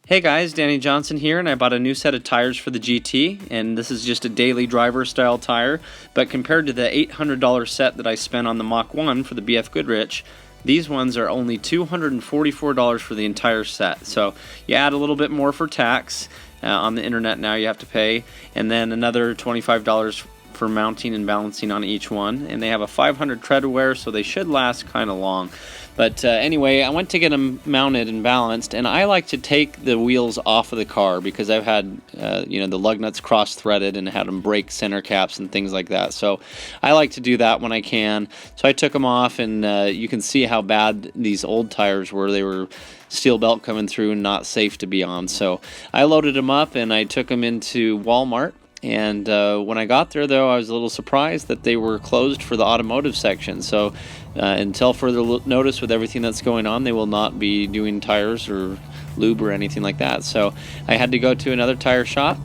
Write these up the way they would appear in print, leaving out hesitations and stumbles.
Hey guys, Danny Johnson here, and I bought a new set of tires for the GT, and this is just a daily driver style tire, but compared to the $800 set that I spent on the Mach 1 for the BF Goodrich, these ones are only $244 for the entire set. So you add a little bit more for tax. On the internet now you have to pay, and then another $25 for mounting and balancing on each one, and they have a 500 tread wear, so they should last kind of long. But anyway, I went to get them mounted and balanced, and I like to take the wheels off of the car because I've had the lug nuts cross-threaded and had them break center caps and things like that. So I like to do that when I can. So I took them off, and you can see how bad these old tires were. They were steel belt coming through and not safe to be on. So I loaded them up and I took them into Walmart. And when I got there, though, I was a little surprised that they were closed for the automotive section. So until further notice, with everything that's going on, they will not be doing tires or lube or anything like that. So I had to go to another tire shop,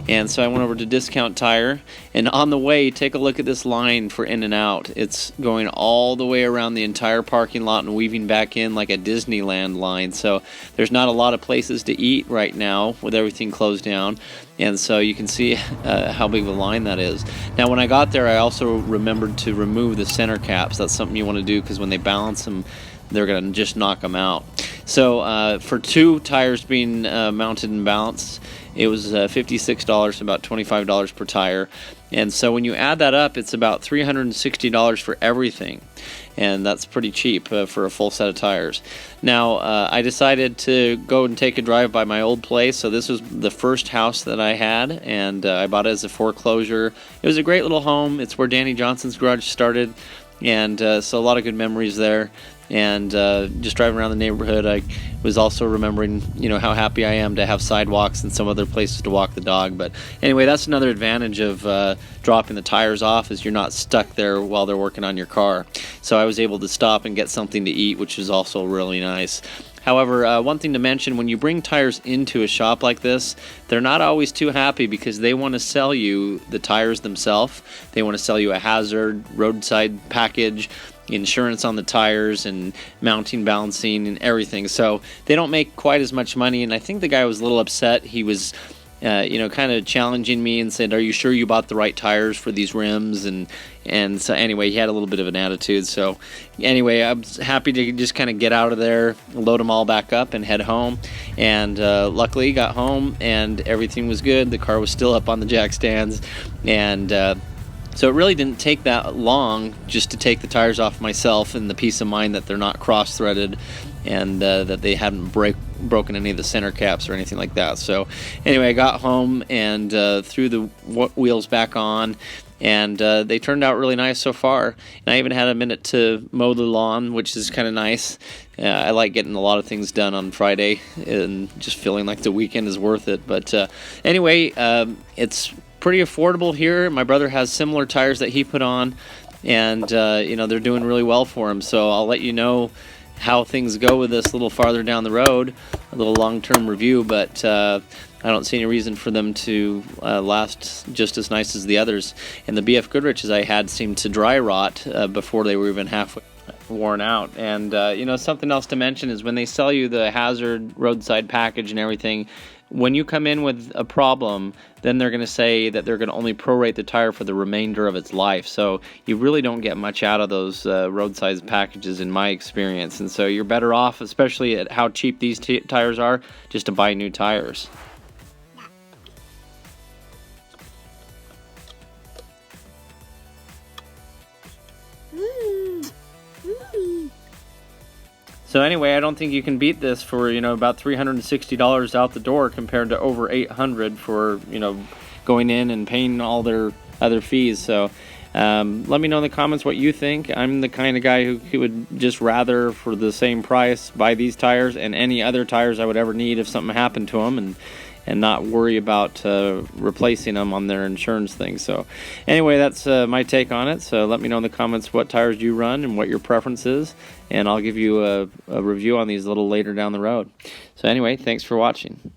and so I went over to Discount Tire, and on the way, take a look at this line for in and out. It's going all the way around the entire parking lot and weaving back in like a Disneyland line. So there's not a lot of places to eat right now with everything closed down, and so you can see how big of a line that is. Now when I got there, I also remembered to remove the center caps. That's something you want to do because when they balance them, they're going to just knock them out. So for two tires being mounted and balanced, it was $56, about $25 per tire. And so when you add that up, it's about $360 for everything. And that's pretty cheap for a full set of tires. Now, I decided to go and take a drive by my old place. So this was the first house that I had, and I bought it as a foreclosure. It was a great little home. It's where Danny Johnson's garage started, and so a lot of good memories there. And just driving around the neighborhood, I was also remembering, how happy I am to have sidewalks and some other places to walk the dog. But anyway, that's another advantage of dropping the tires off, is you're not stuck there while they're working on your car. So I was able to stop and get something to eat, which is also really nice. However, one thing to mention, when you bring tires into a shop like this, they're not always too happy because they want to sell you the tires themselves. They want to sell you a hazard, roadside package, insurance on the tires, and mounting, balancing, and everything. So they don't make quite as much money, and I think the guy was a little upset. He was kind of challenging me and said, "Are you sure you bought the right tires for these rims?" And so anyway, he had a little bit of an attitude. So anyway, I was happy to just kind of get out of there, load them all back up, and head home. And luckily got home and everything was good. The car was still up on the jack stands, and so it really didn't take that long just to take the tires off myself, and the peace of mind that they're not cross-threaded and that they hadn't broken any of the center caps or anything like that. So anyway, I got home and threw the wheels back on, and they turned out really nice so far. And I even had a minute to mow the lawn, which is kind of nice. I like getting a lot of things done on Friday and just feeling like the weekend is worth it. But anyway, it's pretty affordable here. My brother has similar tires that he put on, and they're doing really well for him. So I'll let you know how things go with this a little farther down the road, a little long-term review, but I don't see any reason for them to last just as nice as the others. And the BF Goodriches I had seemed to dry rot before they were even halfway worn out. And something else to mention is when they sell you the hazard roadside package and everything, when you come in with a problem, then they're going to say that they're going to only prorate the tire for the remainder of its life. So you really don't get much out of those roadside packages in my experience. And so you're better off, especially at how cheap these tires are, just to buy new tires. So anyway, I don't think you can beat this for, about $360 out the door compared to over $800 for, going in and paying all their other fees. So let me know in the comments what you think. I'm the kind of guy who would just rather, for the same price, buy these tires and any other tires I would ever need if something happened to them, and not worry about replacing them on their insurance thing. So anyway, that's my take on it. So let me know in the comments what tires you run and what your preference is, and I'll give you a review on these a little later down the road. So anyway, thanks for watching.